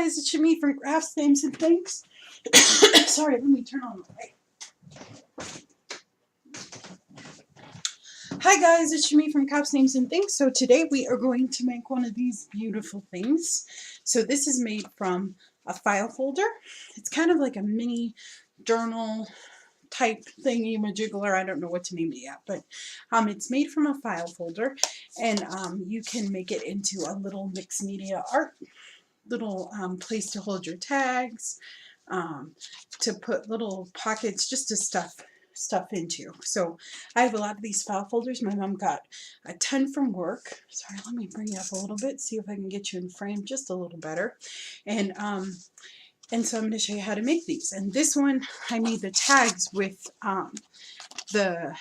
guys, it's me from Crafts, Names, and Things. Sorry, let me turn on the light. Hi guys, it's me from Crafts, Names, and Things. So today we are going to make one of these beautiful things. So this is made from a file folder. It's kind of like a mini journal type thingy majiggler. I don't know what to name it yet, but it's made from a file folder, and you can make it into a little mixed media art, little place to hold your tags, to put little pockets just to stuff into. So I have a lot of these file folders. My mom got a ton from work. Sorry, let me bring you up a little bit, see if I can get you in frame just a little better. And so I'm going to show you how to make these. And this one, I made the tags with the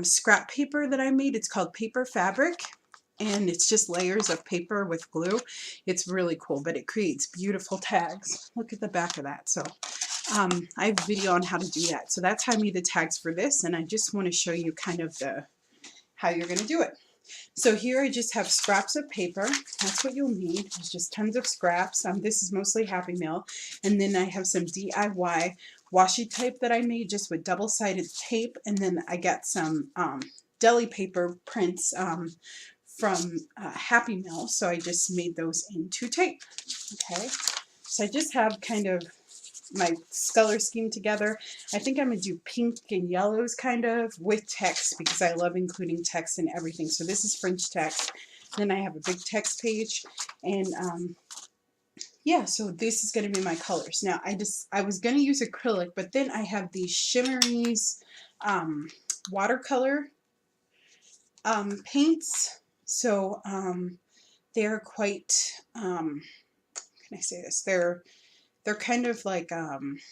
scrap paper that I made. It's called paper fabric, and it's just layers of paper with glue. It's really cool, but it creates beautiful tags. Look at the back of that. So I have a video on how to do that. So that's how I made the tags for this, and I just want to show you kind of how you're going to do it. So here I just have scraps of paper. That's what you'll need. There's just tons of scraps. This is mostly Happy Meal. And then I have some DIY washi tape that I made just with double-sided tape. And then I got some deli paper prints from Happy Meal. So I just made those into tape. Okay. So I just have kind of my color scheme together. I think I'm going to do pink and yellows kind of with text, because I love including text in everything. So this is French text. Then I have a big text page, and yeah, so this is going to be my colors. Now I was going to use acrylic, but then I have these Shimmeries watercolor paints. So they're quite, how can I say this? They're kind of like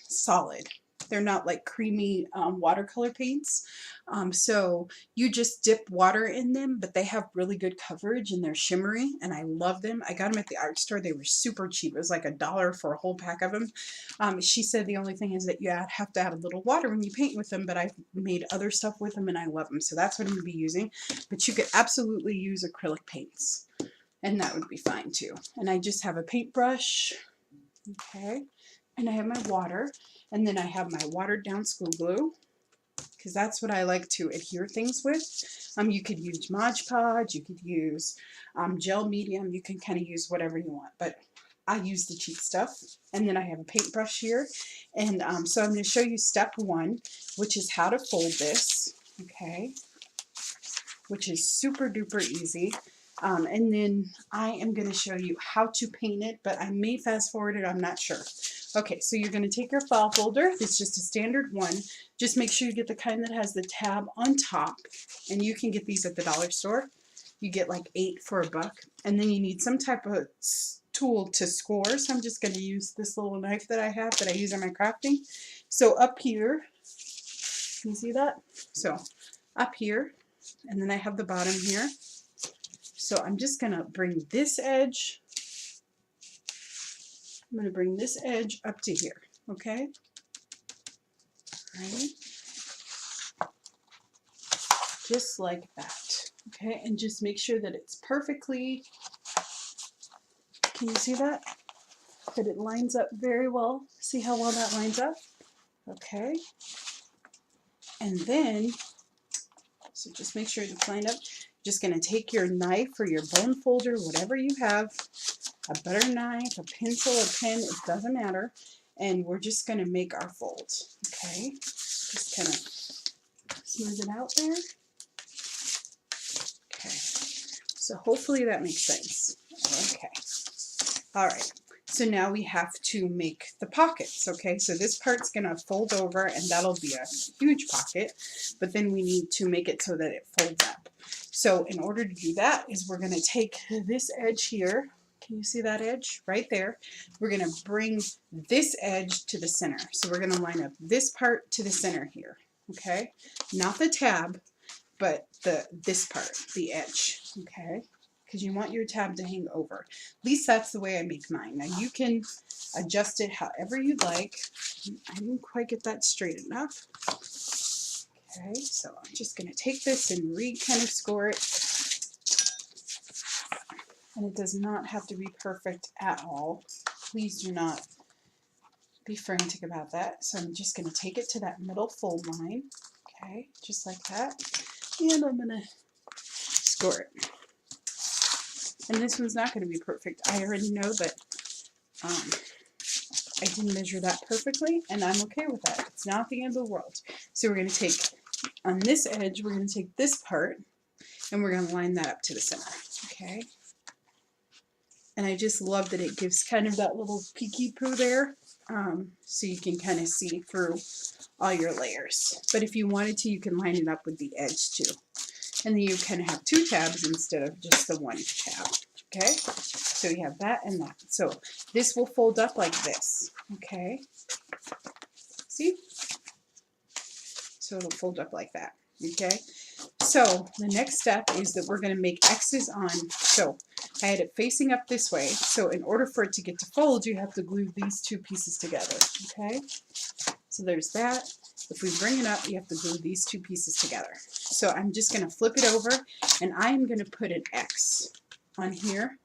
solid. They're not like creamy watercolor paints. So you just dip water in them, but they have really good coverage and they're shimmery, and I love them. I got them at the art store. They were super cheap. It was like $1 for a whole pack of them. She said the only thing is that you have to add a little water when you paint with them, but I've made other stuff with them and I love them. So that's what I'm going to be using. But you could absolutely use acrylic paints, and that would be fine too. And I just have a paintbrush. Okay, and I have my water, and then I have my watered down school glue, because that's what I like to adhere things with. You could use Mod Podge, you could use gel medium, you can kind of use whatever you want, but I use the cheap stuff. And then I have a paintbrush here, and so I'm going to show you step one, which is how to fold this, okay, which is super duper easy. And then I am going to show you how to paint it, but I may fast forward it, I'm not sure. Okay, so you're going to take your file folder. It's just a standard one. Just make sure you get the kind that has the tab on top, and you can get these at the dollar store. You get like 8 for $1. And then you need some type of tool to score. So I'm just going to use this little knife that I have that I use in my crafting. So up here, can you see that? So up here, and then I have the bottom here. So I'm just going to bring this edge, I'm going to bring this edge up to here, okay? Right? Just like that, okay? And just make sure that it's perfectly, can you see that? That it lines up very well. See how well that lines up? Okay. And then, so just make sure it's lined up. Just going to take your knife or your bone folder, whatever you have, a butter knife, a pencil, a pen, it doesn't matter, and we're just going to make our fold, okay? Just kind of smooth it out there. Okay, so hopefully that makes sense. Okay, all right. So now we have to make the pockets, okay? So this part's going to fold over, and that'll be a huge pocket, but then we need to make it so that it folds up. So in order to do that is we're going to take this edge here. Can you see that edge? Right there. We're going to bring this edge to the center. So we're going to line up this part to the center here, okay? Not the tab, but this part, the edge, okay? Because you want your tab to hang over. At least that's the way I make mine. Now you can adjust it however you like. I didn't quite get that straight enough. Okay, so I'm just going to take this and kind of score it. And it does not have to be perfect at all. Please do not be frantic about that. So I'm just going to take it to that middle fold line. Okay, just like that. And I'm going to score it. And this one's not going to be perfect. I already know that I didn't measure that perfectly, and I'm okay with that. It's not the end of the world. So we're going to take, on this edge, we're going to take this part, and we're going to line that up to the center. Okay. And I just love that it gives kind of that little peeky poo there, so you can kind of see through all your layers. But if you wanted to, you can line it up with the edge too. And then you kind of have two tabs instead of just the one tab. Okay, so you have that and that. So this will fold up like this. Okay, see? So it'll fold up like that. Okay, so the next step is that we're going to make X's on. So I had it facing up this way. So in order for it to get to fold, you have to glue these two pieces together. Okay, so there's that. If we bring it up, you have to glue these two pieces together. So I'm just going to flip it over, and I'm going to put an X on here,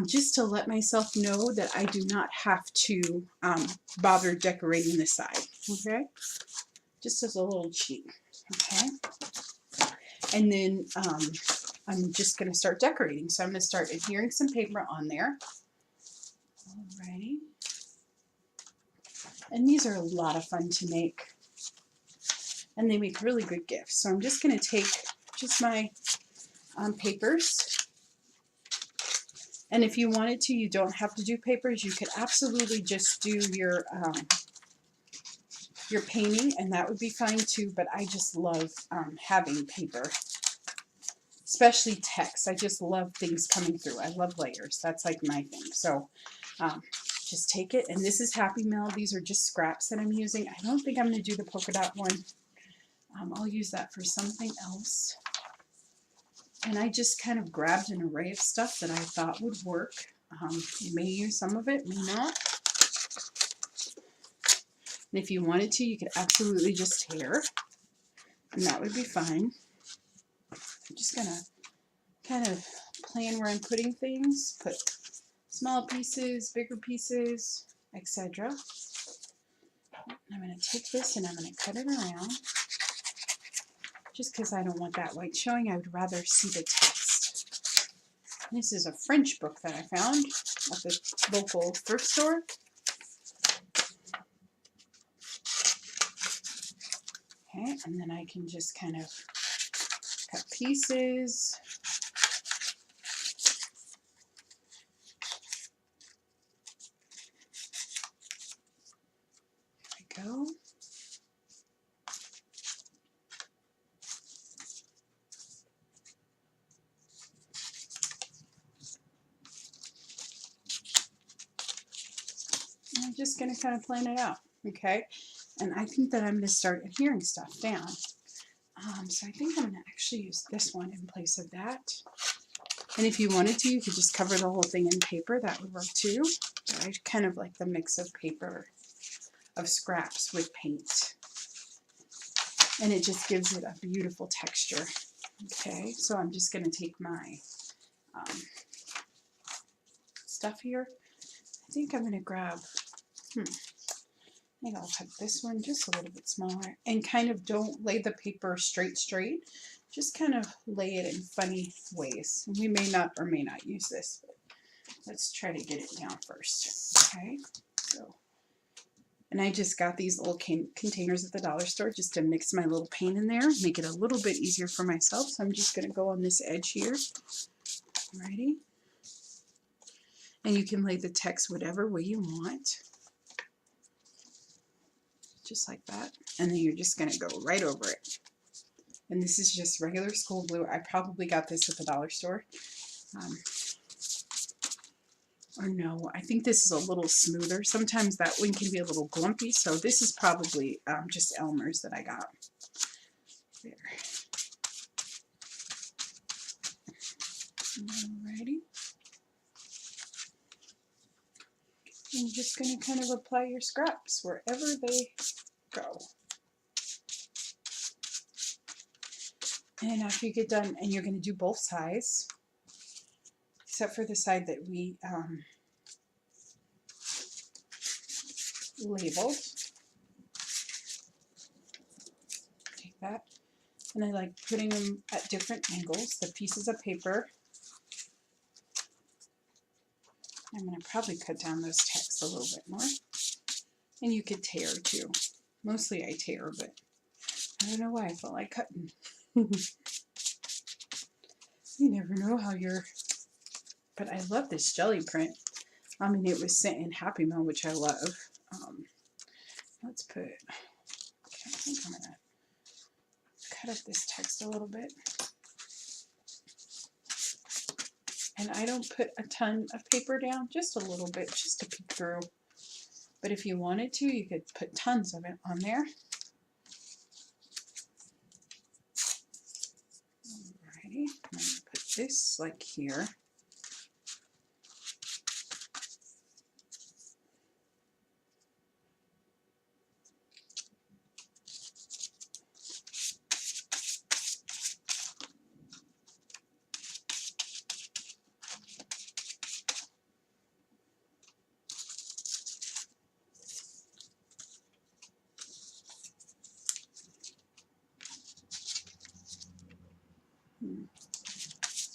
just to let myself know that I do not have to bother decorating this side. Okay, just as a little cheat. Okay, and then I'm just going to start decorating. So I'm going to start adhering some paper on there. Alrighty. And these are a lot of fun to make. And they make really good gifts. So I'm just going to take just my papers. And if you wanted to, you don't have to do papers. You could absolutely just do your painting, and that would be fine too. But I just love having paper, especially text. I just love things coming through. I love layers. That's like my thing. So just take it. And this is Happy Mail. These are just scraps that I'm using. I don't think I'm going to do the polka dot one. I'll use that for something else. And I just kind of grabbed an array of stuff that I thought would work. You may use some of it, may not. And if you wanted to, you could absolutely just tear, and that would be fine. I'm just going to kind of plan where I'm putting things, put small pieces, bigger pieces, etc. I'm going to take this and I'm going to cut it around. Just because I don't want that white showing, I would rather see the text. This is a French book that I found at the local thrift store. Okay, and then I can just kind of cut pieces. There we go. I'm just going to kind of plan it out, okay? And I think that I'm going to start adhering stuff down. So I think I'm going to actually use this one in place of that. And if you wanted to, you could just cover the whole thing in paper. That would work too. But I kind of like the mix of paper, of scraps with paint. And it just gives it a beautiful texture. Okay, so I'm just going to take my stuff here. I think I'm going to grab, I think I'll cut this one just a little bit smaller, and kind of don't lay the paper straight. Just kind of lay it in funny ways. And we may not or may not use this, but let's try to get it down first. Okay, so, and I just got these little containers at the dollar store just to mix my little paint in there, make it a little bit easier for myself. So I'm just going to go on this edge here. Alrighty. And you can lay the text whatever way you want. Just like that. And then you're just going to go right over it. And this is just regular school glue. I probably got this at the dollar store. Or no, I think this is a little smoother. Sometimes that one can be a little glumpy. So this is probably just Elmer's that I got. There. Alrighty. And you're just going to kind of apply your scraps wherever they go. And after you get done, and you're going to do both sides, except for the side that we labeled. Take that, and I like putting them at different angles, the pieces of paper. I'm going to probably cut down those texts a little bit more. And you could tear too. Mostly I tear, but I don't know why I felt like cutting. You never know how you're... But I love this jelly print. I mean, it was sent in Happy Mail, which I love. Let's put... Okay, I think I'm going to cut up this text a little bit. And I don't put a ton of paper down, just a little bit, just to peek through. But if you wanted to, you could put tons of it on there. Alrighty, I'm going to put this like here.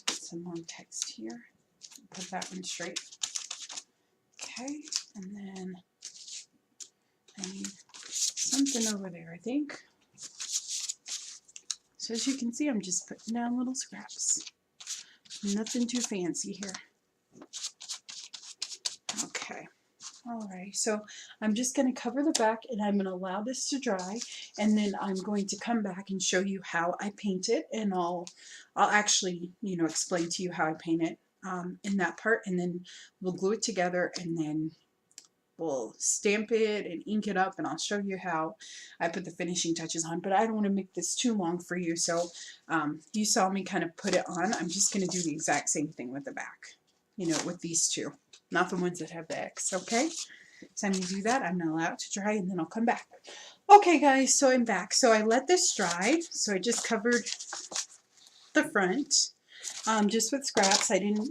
Some more text here. Put that one straight. Okay, and then I need something over there, I think. So as you can see, I'm just putting down little scraps. Nothing too fancy here. Okay. Alright, so I'm just going to cover the back and I'm going to allow this to dry, and then I'm going to come back and show you how I paint it, and I'll actually, you know, explain to you how I paint it in that part, and then we'll glue it together, and then we'll stamp it and ink it up, and I'll show you how I put the finishing touches on. But I don't want to make this too long for you, so you saw me kind of put it on. I'm just going to do the exact same thing with the back, you know, with these two. Not the ones that have the X, okay? So I'm going to do that. I'm going to allow it to dry, and then I'll come back. Okay, guys, so I'm back. So I let this dry. So I just covered the front just with scraps. I didn't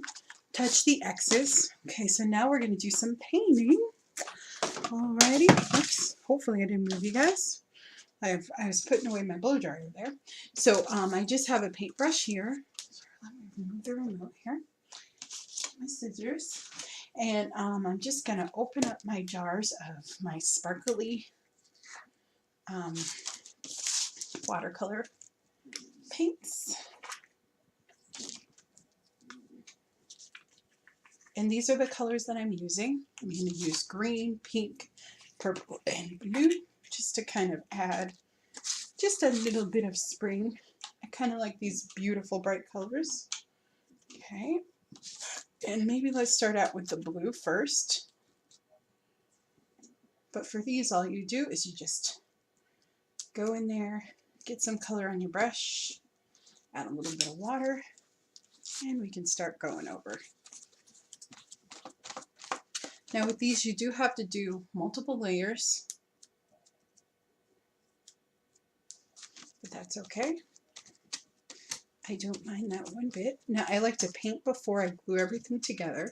touch the X's. Okay, so now we're going to do some painting. Alrighty. Oops. Hopefully I didn't move you guys. I was putting away my blow dryer there. So I just have a paintbrush here. Let me remove the remote here. My scissors. And I'm just going to open up my jars of my sparkly watercolor paints. And these are the colors that I'm using. I'm going to use green, pink, purple, and blue just to kind of add just a little bit of spring. I kind of like these beautiful bright colors. Okay. And maybe let's start out with the blue first. But for these, all you do is you just go in there, get some color on your brush, add a little bit of water, and we can start going over. Now with these, you do have to do multiple layers, but that's okay. I don't mind that one bit. Now I like to paint before I glue everything together.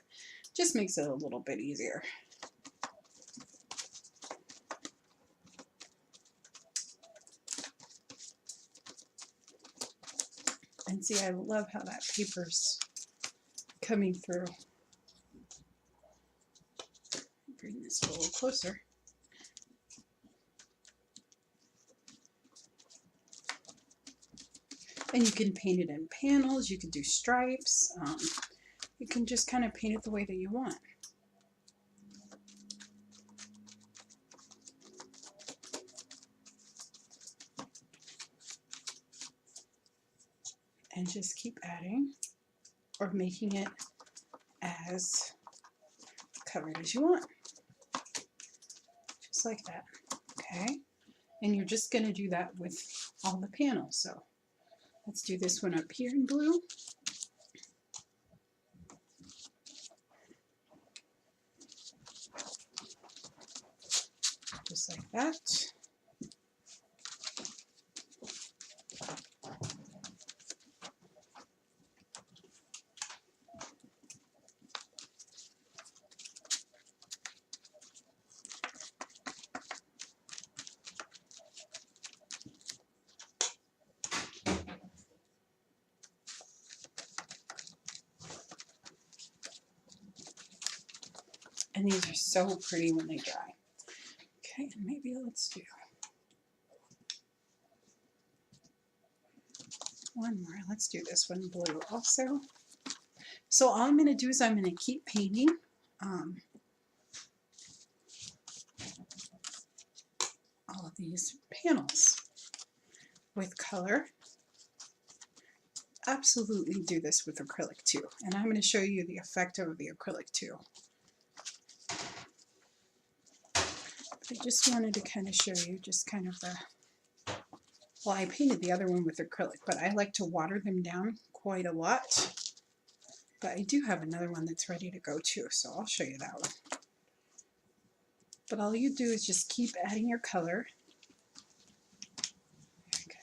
Just makes it a little bit easier. And see, I love how that paper's coming through. Bring this a little closer. And you can paint it in panels, you can do stripes, you can just kind of paint it the way that you want. And just keep adding or making it as covered as you want. Just like that, okay? And you're just going to do that with all the panels. So let's do this one up here in blue. Just like that. And these are so pretty when they dry. Okay, and maybe let's do one more. Let's do this one blue also. So all I'm going to do is I'm going to keep painting all of these panels with color. Absolutely do this with acrylic too. And I'm going to show you the effect of the acrylic too. I just wanted to kind of show you just kind of the, well, I painted the other one with acrylic, but I like to water them down quite a lot. But I do have another one that's ready to go too, so I'll show you that one. But all you do is just keep adding your color. Okay.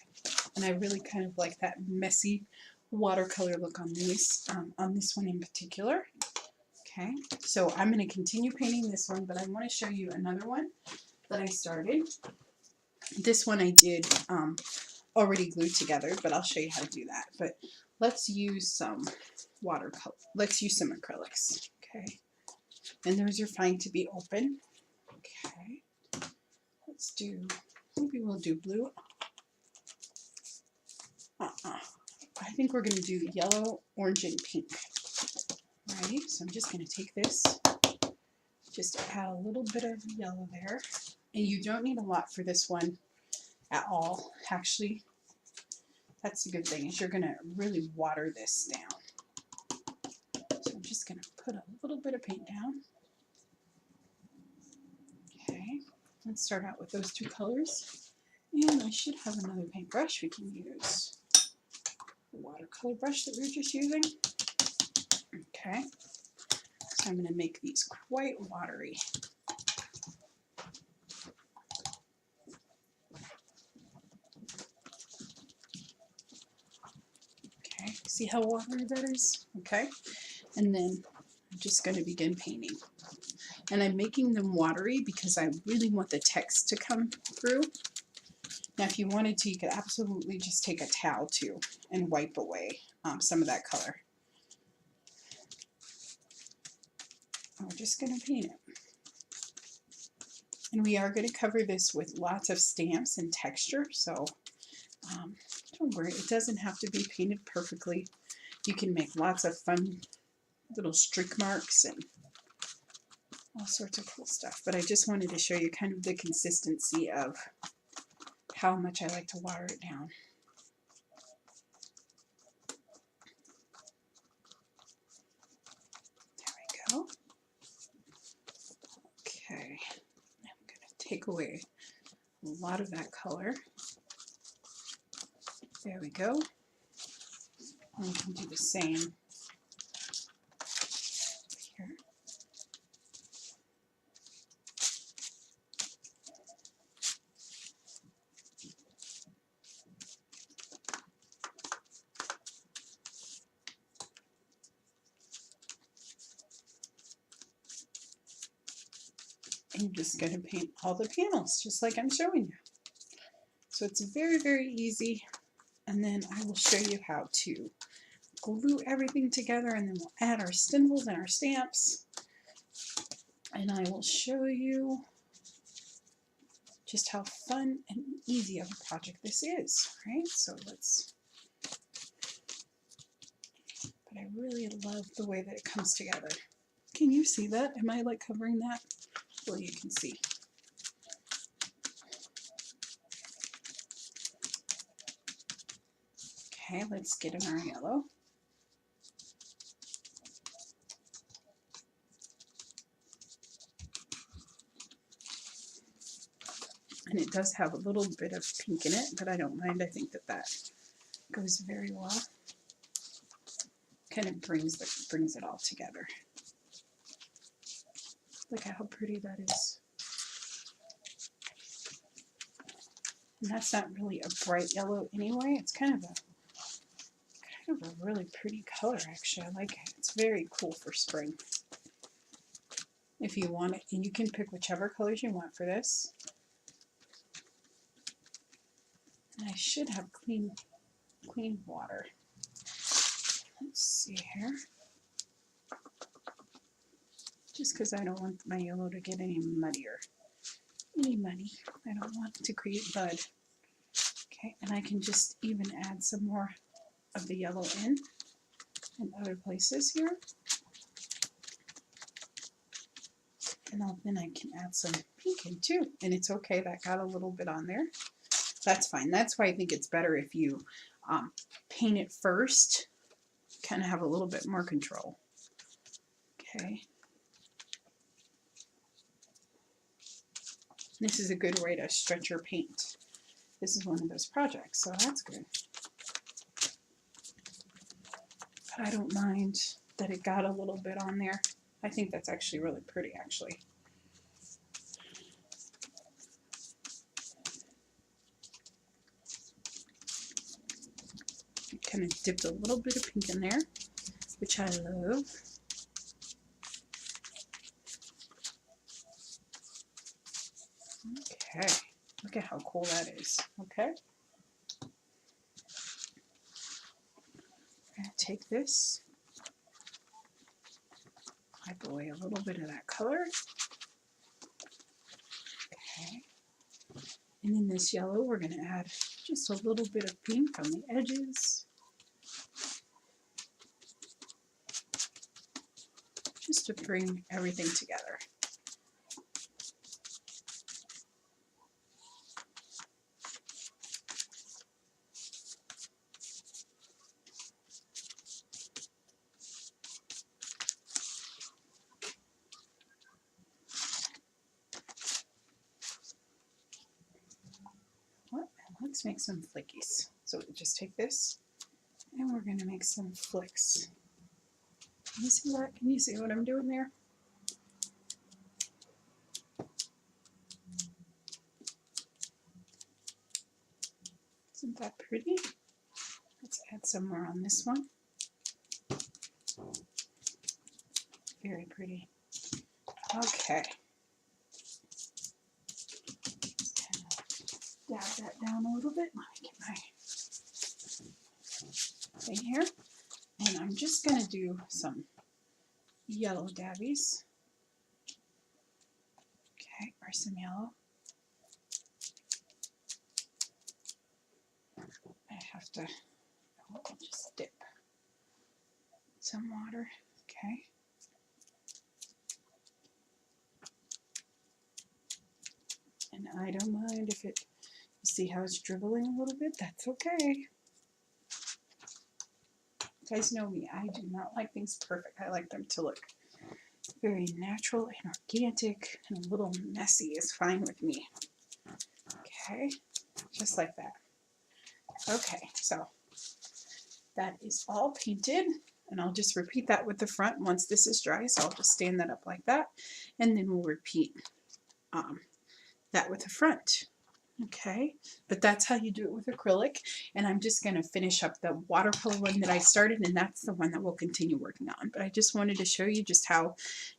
And I really kind of like that messy watercolor look on these, on this one in particular. Okay, so I'm going to continue painting this one, but I want to show you another one that I started. This one I did already glued together, but I'll show you how to do that. But let's use some watercolor. Let's use some acrylics. Okay, and those are fine to be open. Okay, let's do, maybe we'll do blue. I think we're going to do yellow, orange, and pink. Right, so I'm just going to take this, just add a little bit of yellow there. And you don't need a lot for this one at all. Actually, that's the good thing, is you're going to really water this down. So I'm just going to put a little bit of paint down. Okay, let's start out with those two colors. And I should have another paintbrush we can use. The watercolor brush that we were just using. Okay, so I'm going to make these quite watery. Okay, see how watery that is? Okay, and then I'm just going to begin painting. And I'm making them watery because I really want the text to come through. Now if you wanted to, you could absolutely just take a towel too and wipe away some of that color. We're just going to paint it. And we are going to cover this with lots of stamps and texture, so don't worry, it doesn't have to be painted perfectly. You can make lots of fun little streak marks and all sorts of cool stuff. But I just wanted to show you kind of the consistency of how much I like to water it down. There we go. Okay, I'm going to take away a lot of that color. There we go. And we can do the same here. And you're just going to paint all the panels just like I'm showing you. So it's very, very easy. And then I will show you how to glue everything together, and then we'll add our symbols and our stamps. And I will show you just how fun and easy of a project this is, right? So let's, but I really love the way that it comes together. Can you see that? Am I like covering that? Well, you can see. Okay, let's get in our yellow. And it does have a little bit of pink in it, but I don't mind. I think that that goes very well. Kind of brings it all together. Look at how pretty that is. And that's not really a bright yellow anyway. It's kind of a really pretty color, actually. I like it. It's very cool for spring. If you want it, and you can pick whichever colors you want for this. And I should have clean water. Let's see here. just because I don't want my yellow to get any muddier. Any muddy. I don't want to create mud. Okay, and I can just even add some more of the yellow in other places here. And then I can add some pink in too. And it's okay, that got a little bit on there. That's fine. That's why I think it's better if you paint it first. Kind of have a little bit more control. Okay. This is a good way to stretch your paint. This is one of those projects, so that's good. But I don't mind that it got a little bit on there. I think that's actually really pretty, actually. Kind of dipped a little bit of pink in there, which I love. Okay, look at how cool that is. Okay. I'm going to take this, wipe away a little bit of that color. Okay. And in this yellow, we're going to add just a little bit of pink on the edges. Just to bring everything together. Let's make some flickies. So we'll just take this and we're going to make some flicks. Can you see that? Can you see what I'm doing there? Isn't that pretty? Let's add some more on this one. Very pretty. Okay. Dab that down a little bit. Let me get my thing here. And I'm just going to do some yellow dabbies. Okay, or some yellow. I have to just dip some water. Okay. And I don't mind if it, you see how it's dribbling a little bit? That's okay. You guys know me, I do not like things perfect. I like them to look very natural and organic, and a little messy is fine with me. Okay, just like that. Okay, so that is all painted, and I'll just repeat that with the front once this is dry, so I'll just stand that up like that, and then we'll repeat that with the front. Okay, but that's how you do it with acrylic, and I'm just going to finish up the watercolor one that I started, and that's the one that we'll continue working on. But I just wanted to show you just how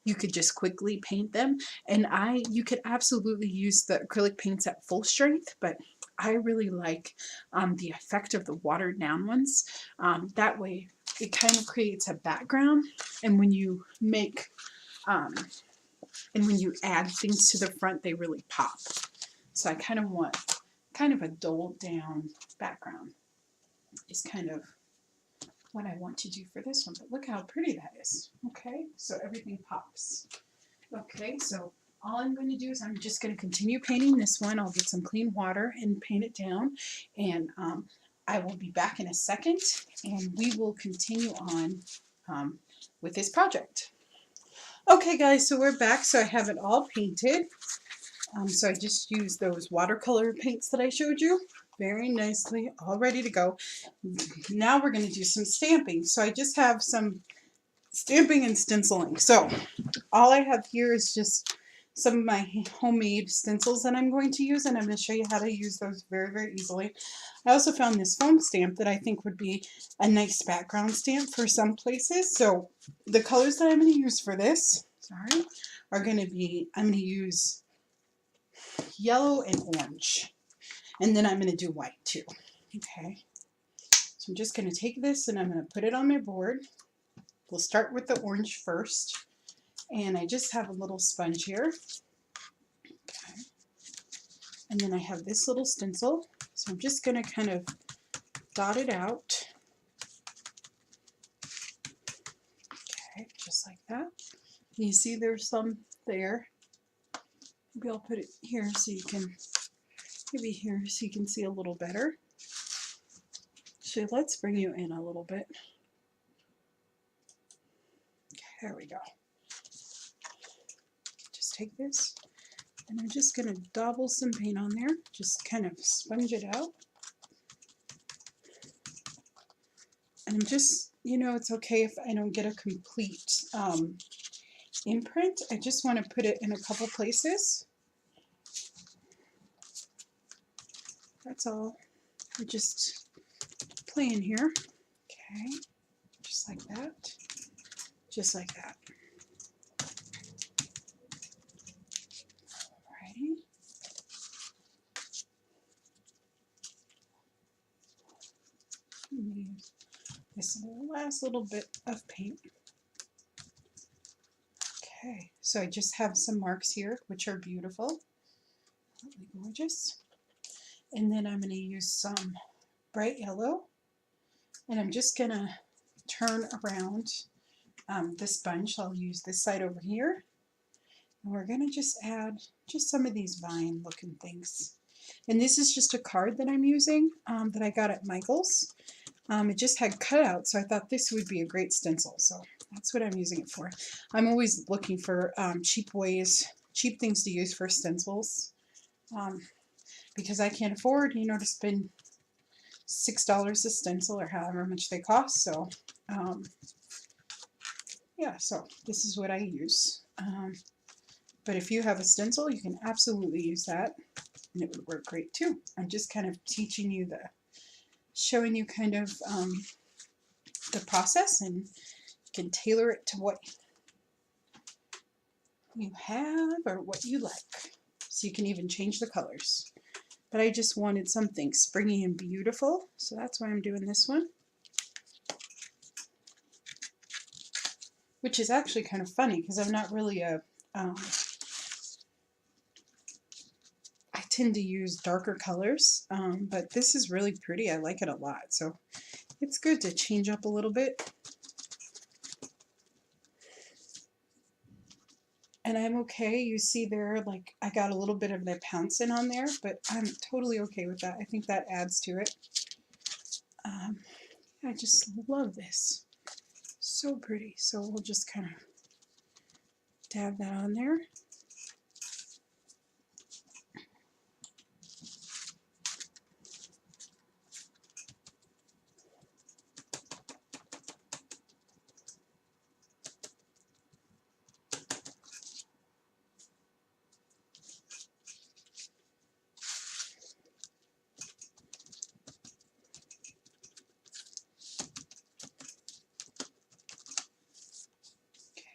you could just quickly paint them, and you could absolutely use the acrylic paints at full strength, but I really like the effect of the watered down ones. That way it kind of creates a background, and when you make and when you add things to the front, they really pop. So I kind of want kind of a dulled down background is kind of what I want to do for this one. But look how pretty that is. Okay, so everything pops. Okay, so all I'm going to do is I'm just going to continue painting this one. I'll get some clean water and paint it down. And I will be back in a second, and we will continue on with this project. Okay guys, so we're back. So I have it all painted. So I just used those watercolor paints that I showed you very nicely, all ready to go. Now we're going to do some stamping. So I just have some stamping and stenciling. So all I have here is just some of my homemade stencils that I'm going to use, and I'm going to show you how to use those very, very easily. I also found this foam stamp that I think would be a nice background stamp for some places. So the colors that I'm going to use for this, are going to be, I'm going to use yellow and orange, and then I'm going to do white too. Okay, so I'm just going to take this and I'm going to put it on my board. We'll start with the orange first, And I just have a little sponge here. Okay. And then I have this little stencil. So I'm just going to kind of dot it out. Okay, just like that. You see there's some there. Maybe I'll put it here so you can, maybe here so you can see a little better. So let's bring you in a little bit. Okay, there we go. Just take this and I'm just going to dabble some paint on there. Just kind of sponge it out. And I'm just, you know, it's okay if I don't get a complete imprint. I just want to put it in a couple places. That's all. We're just playing here. Okay, just like that. Just like that. Alrighty. Use this last little bit of paint. Okay, so I just have some marks here, which are beautiful. Absolutely gorgeous. And then I'm going to use some bright yellow. And I'm just going to turn around the sponge. I'll use this side over here. And we're going to just add just some of these vine looking things. And this is just a card that I'm using that I got at Michael's. It just had cutouts, so I thought this would be a great stencil. So that's what I'm using it for. I'm always looking for cheap things to use for stencils. Because I can't afford, you know, to spend $6 a stencil or however much they cost. So, yeah, so this is what I use. But if you have a stencil, you can absolutely use that, and it would work great too. I'm just kind of teaching you showing you kind of the process, and you can tailor it to what you have or what you like. So you can even change the colors. But I just wanted something springy and beautiful, so that's why I'm doing this one. Which is actually kind of funny because I'm not really I tend to use darker colors, but this is really pretty. I like it a lot, so it's good to change up a little bit. And I'm okay. You see there, like, I got a little bit of the pouncing on there, but I'm totally okay with that. I think that adds to it. I just love this. So pretty. So we'll just kind of dab that on there.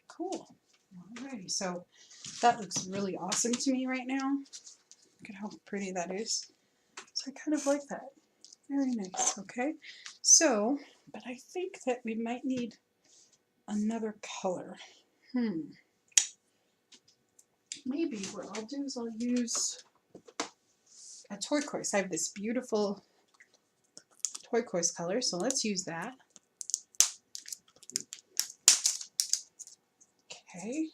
Cool. Alrighty, so that looks really awesome to me right now. Look at how pretty that is. So I kind of like that. Very nice, okay? So, but I think that we might need another color. Maybe what I'll do is I'll use a turquoise. I have this beautiful turquoise color, so let's use that. Okay.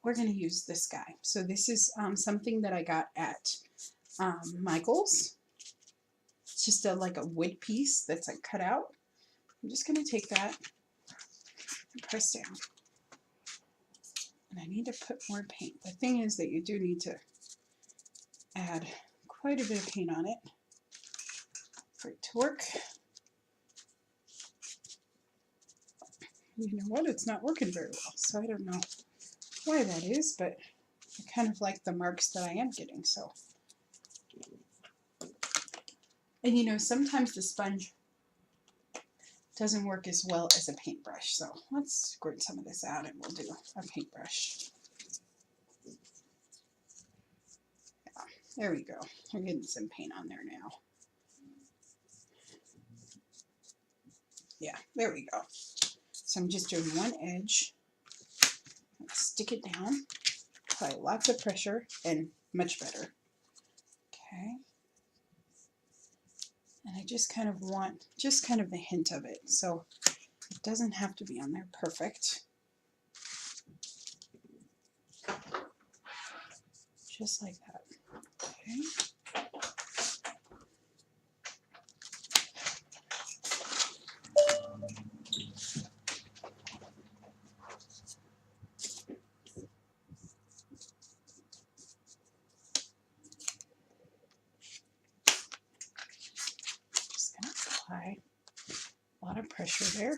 We're going to use this guy. So this is something that I got at Michael's. It's just like a wood piece that's like cut out. I'm just going to take that and press down. And I need to put more paint. The thing is that you do need to add quite a bit of paint on it for it to work. You know what? It's not working very well, so I don't know why that is, but I kind of like the marks that I am getting. So, and you know, sometimes the sponge doesn't work as well as a paintbrush. So let's squirt some of this out and we'll do a paintbrush. Yeah, there we go. We're getting some paint on there now. Yeah, there we go. So I'm just doing one edge, stick it down, apply lots of pressure, and much better. Okay. And I just kind of want just kind of a hint of it. So it doesn't have to be on there perfect. Just like that. Okay. Just going to apply a lot of pressure there.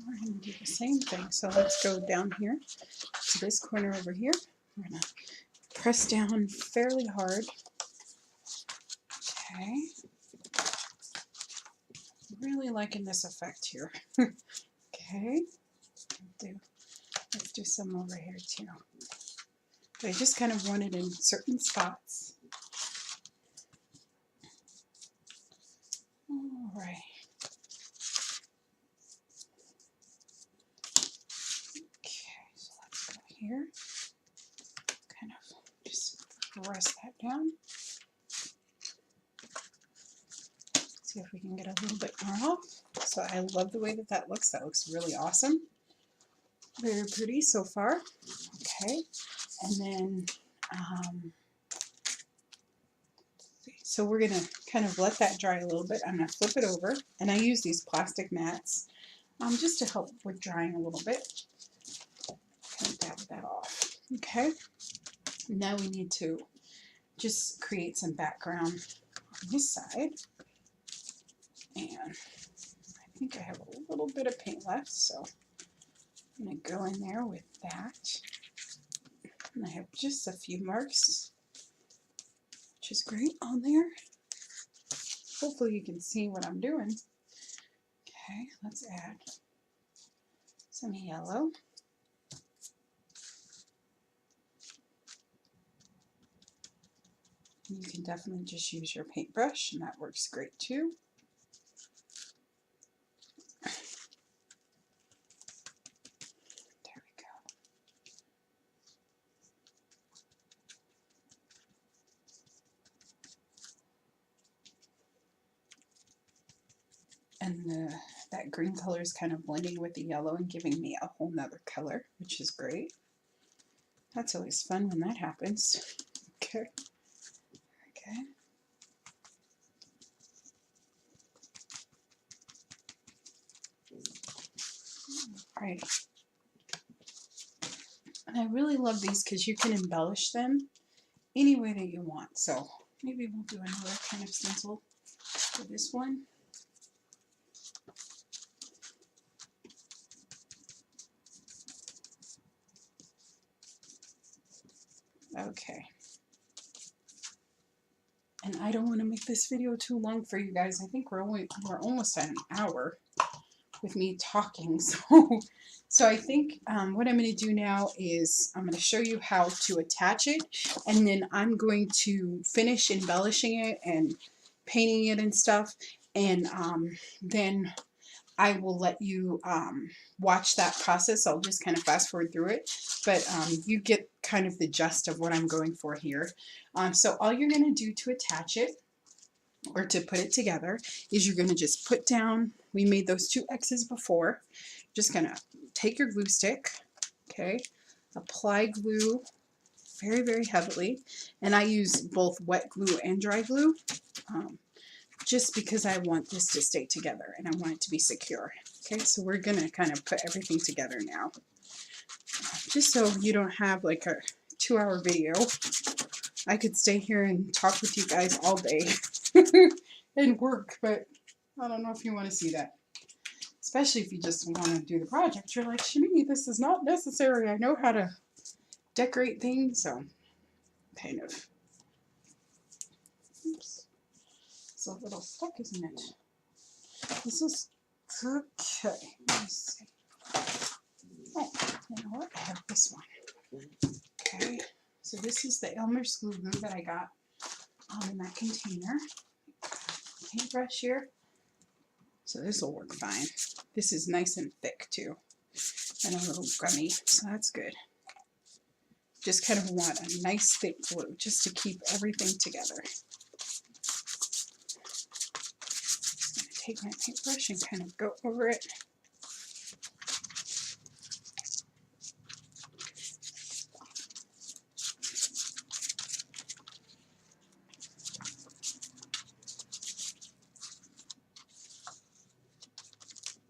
We're going to do the same thing. So let's go down here to this corner over here. We're going to press down fairly hard. Okay. Really liking this effect here. Okay. Let's do some over here too. But I just kind of want it in certain spots. All right. Okay, so let's go here. Kind of just press that down. See if we can get a little bit more off. So I love the way that that looks. That looks really awesome. Very pretty so far. Okay, and then so we're gonna kind of let that dry a little bit. I'm gonna flip it over, and I use these plastic mats just to help with drying a little bit. Kind of dab that off. Okay, now we need to just create some background on this side, and I think I have a little bit of paint left, so I'm going to go in there with that. And I have just a few marks, which is great on there. Hopefully you can see what I'm doing. Okay, let's add some yellow. You can definitely just use your paintbrush, and that works great too. There we go. And that green color is kind of blending with the yellow and giving me a whole nother color, which is great. That's always fun when that happens. Okay. Okay. Alright. And I really love these because you can embellish them any way that you want. So maybe we'll do another kind of stencil for this one. Okay. And I don't want to make this video too long for you guys. I think we're almost at an hour with me talking. So I think what I'm going to do now is I'm going to show you how to attach it, and then I'm going to finish embellishing it and painting it and stuff, and then I will let you watch that process. I'll just kind of fast forward through it, but you get kind of the gist of what I'm going for here. So all you're going to do to attach it, or to put it together, is you're going to just put down, we made those two X's before, just going to take your glue stick, okay, apply glue very, very heavily, and I use both wet glue and dry glue, just because I want this to stay together and I want it to be secure. Okay, so we're going to kind of put everything together now, just so you don't have like a 2-hour video. I could stay here and talk with you guys all day and work, but I don't know if you want to see that. Especially if you just want to do the project. You're like, Shami, this is not necessary. I know how to decorate things, so kind of. Oops. It's a little stuck, isn't it? This is okay. Let me see. Oh, you know what? I have this one. Okay, so this is the Elmer's glue that I got in that container. Paintbrush here. So this will work fine. This is nice and thick too, and a little gummy, so that's good. Just kind of want a nice thick glue just to keep everything together. I'm going to take my paintbrush and kind of go over it.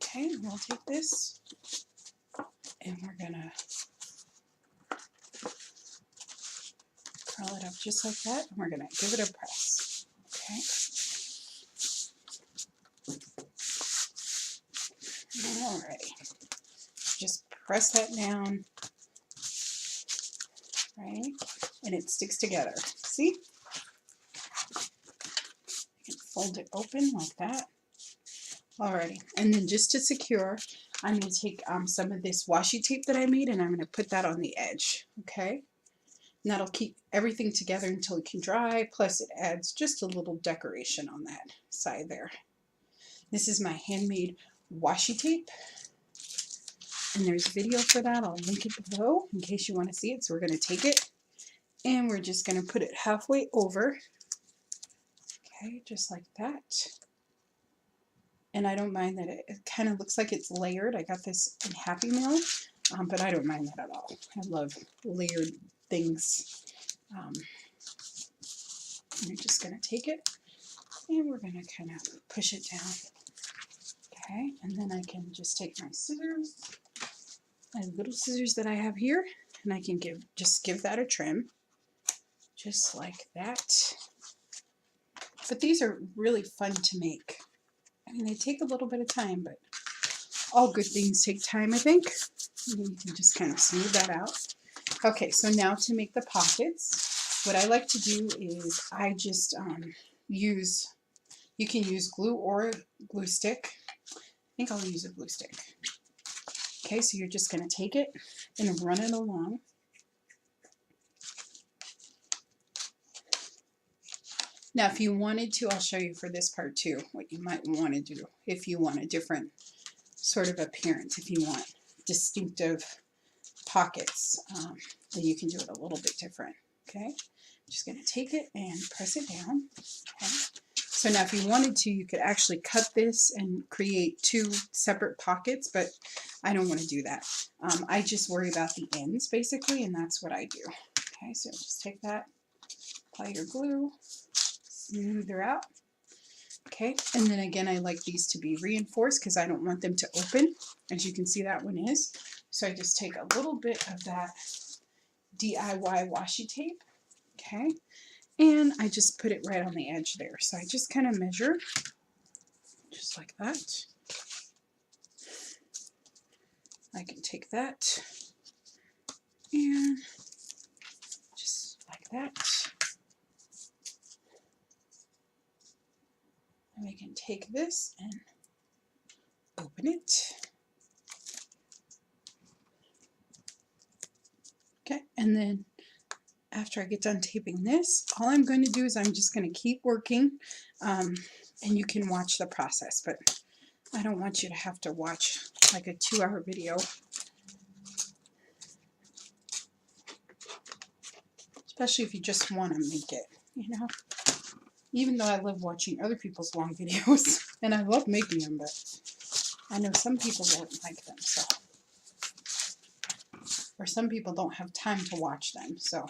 Okay, we'll take this and we're going to curl it up just like that, and we're going to give it a press. Okay. Alrighty. Just press that down, right? And it sticks together. See? You can fold it open like that. Alrighty. And then just to secure, I'm going to take some of this washi tape that I made, and I'm going to put that on the edge. Okay? And that'll keep everything together until it can dry, plus it adds just a little decoration on that side there. This is my handmade washi tape, and there's a video for that. I'll link it below in case you want to see it. So we're going to take it, and we're just going to put it halfway over. Okay, just like that. And I don't mind that it kind of looks like it's layered. I got this in Happy Meal, but I don't mind that at all. I love layered things. We're just going to take it, and we're going to kind of push it down. Okay, and then I can just take my scissors, my little scissors that I have here, and I can just give that a trim, just like that. But these are really fun to make. I mean, they take a little bit of time, but all good things take time, I think. And you can just kind of smooth that out. Okay, so now to make the pockets, what I like to do is I just you can use glue or glue stick. I think I'll use a glue stick. Okay, so you're just going to take it and run it along. Now, if you wanted to, I'll show you for this part too, what you might want to do if you want a different sort of appearance, if you want distinctive pockets, then you can do it a little bit different. Okay, just going to take it and press it down. Okay. So now if you wanted to, you could actually cut this and create two separate pockets, but I don't want to do that. I just worry about the ends basically, and that's what I do. Okay, so just take that, apply your glue, smooth her out. Okay, and then again, I like these to be reinforced because I don't want them to open. As you can see, that one is. So I just take a little bit of that DIY washi tape, okay, and I just put it right on the edge there. So I just kind of measure, just like that. I can take that and just like that. And we can take this and open it. Okay, and then after I get done taping this, all I'm going to do is I'm just going to keep working, and you can watch the process, but I don't want you to have to watch like a 2-hour video. Especially if you just want to make it, you know. Even though I love watching other people's long videos, and I love making them, but I know some people don't like them, so. Or some people don't have time to watch them, so.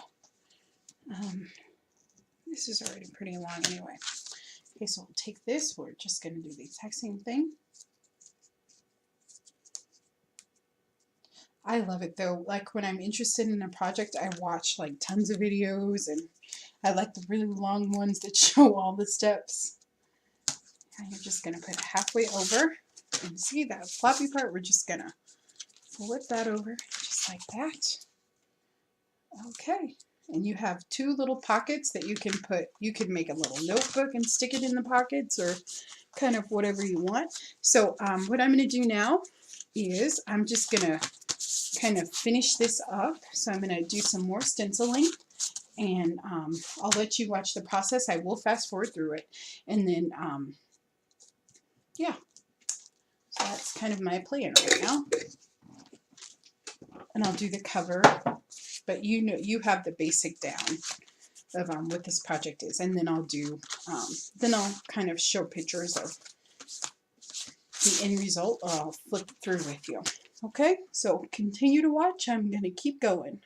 This is already pretty long anyway. Okay, so we'll take this. We're just going to do the exact same thing. I love it though. Like when I'm interested in a project, I watch like tons of videos, and I like the really long ones that show all the steps. And you're just going to put it halfway over. And see that floppy part? We're just going to flip that over just like that. Okay. And you have two little pockets that you can put. You can make a little notebook and stick it in the pockets, or kind of whatever you want. So what I'm going to do now is I'm just going to kind of finish this up. So I'm going to do some more stenciling, and I'll let you watch the process. I will fast forward through it, and then yeah, so that's kind of my plan right now. And I'll do the cover, but you know, you have the basic down of what this project is, and then I'll do then I'll kind of show pictures of the end result. I'll flip through with you. Okay, so continue to watch. I'm going to keep going.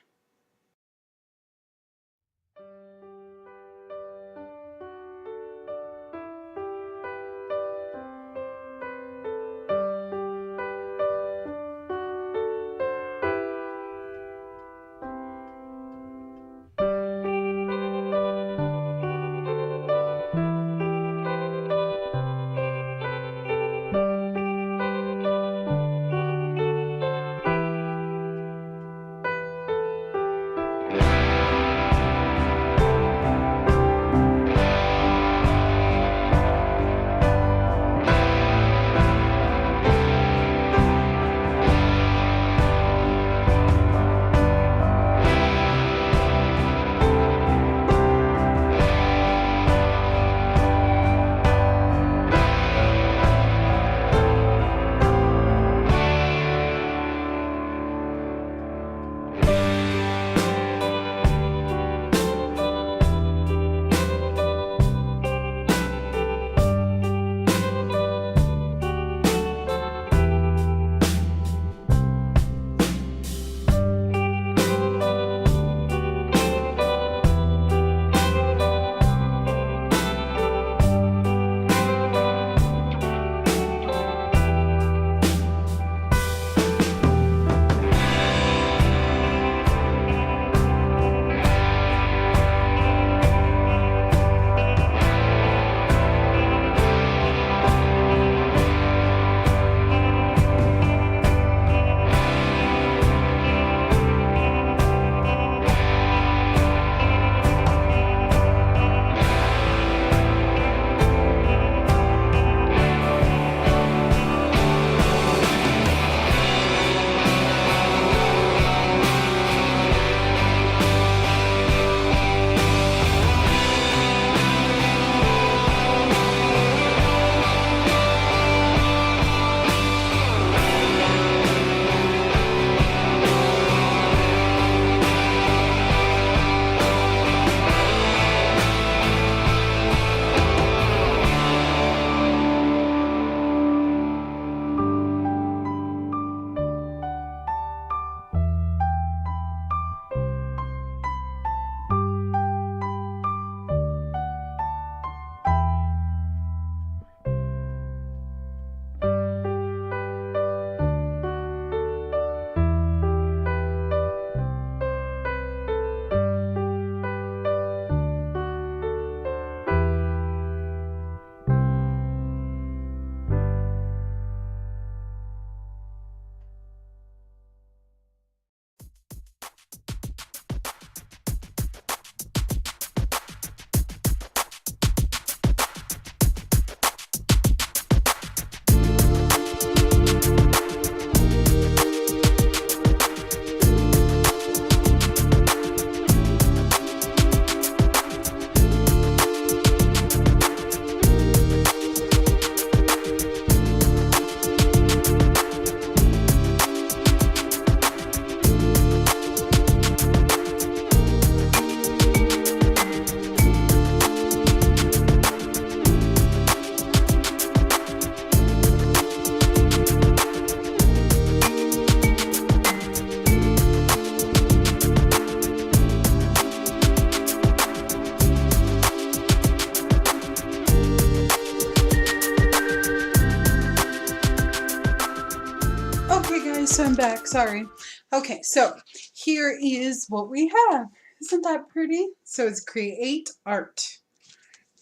So I'm back, sorry. Okay, so here is what we have. Isn't that pretty? So it's create art.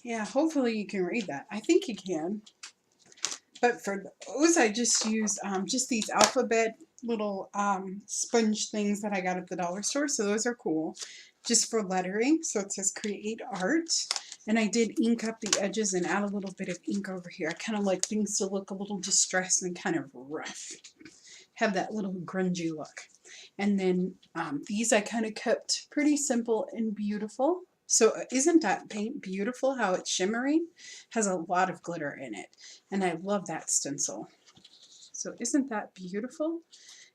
Yeah, hopefully you can read that. I think you can. But for those, I just used just these alphabet little sponge things that I got at the dollar store. So those are cool. Just for lettering. So it says create art. And I did ink up the edges and add a little bit of ink over here. I kind of like things to look a little distressed and kind of rough. have that little grungy look. And then these I kind of kept pretty simple and beautiful. So isn't that paint beautiful how it's shimmering? Has a lot of glitter in it. And I love that stencil. So isn't that beautiful?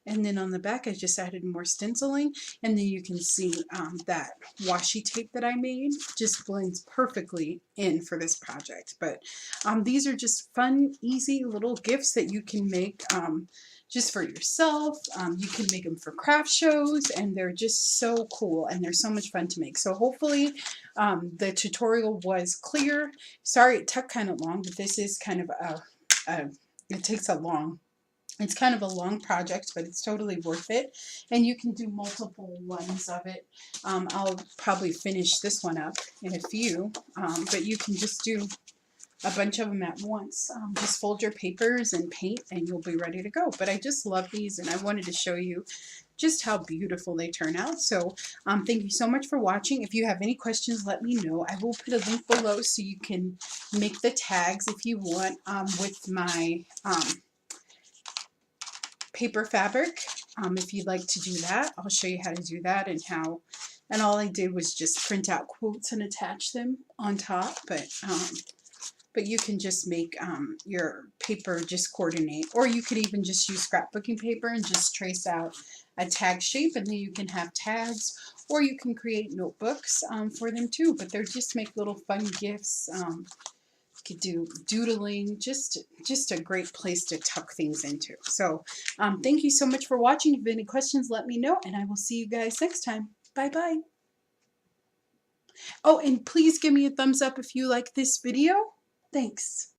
And then on the back I just added more stenciling, and then you can see that washi tape that I made just blends perfectly in for this project. But these are just fun, easy little gifts that you can make just for yourself. You can make them for craft shows, and they're just so cool, and they're so much fun to make. So hopefully the tutorial was clear. Sorry it took kind of long, but this is kind of it takes it's kind of a long project, but it's totally worth it. And you can do multiple ones of it. I'll probably finish this one up in a few, but you can just do a bunch of them at once. Just fold your papers and paint and you'll be ready to go. But I just love these, and I wanted to show you just how beautiful they turn out. So thank you so much for watching. If you have any questions, let me know. I will put a link below so you can make the tags if you want with my paper fabric. If you'd like to do that, I'll show you how to do that and how. And all I did was just print out quotes and attach them on top. But you can just make your paper just coordinate, or you could even just use scrapbooking paper and just trace out a tag shape, and then you can have tags, or you can create notebooks for them too. But they're just make little fun gifts. Could do doodling, just a great place to tuck things into. So thank you so much for watching. If you have any questions, let me know, and I will see you guys next time. Bye bye. Oh, and please give me a thumbs up if you like this video. Thanks.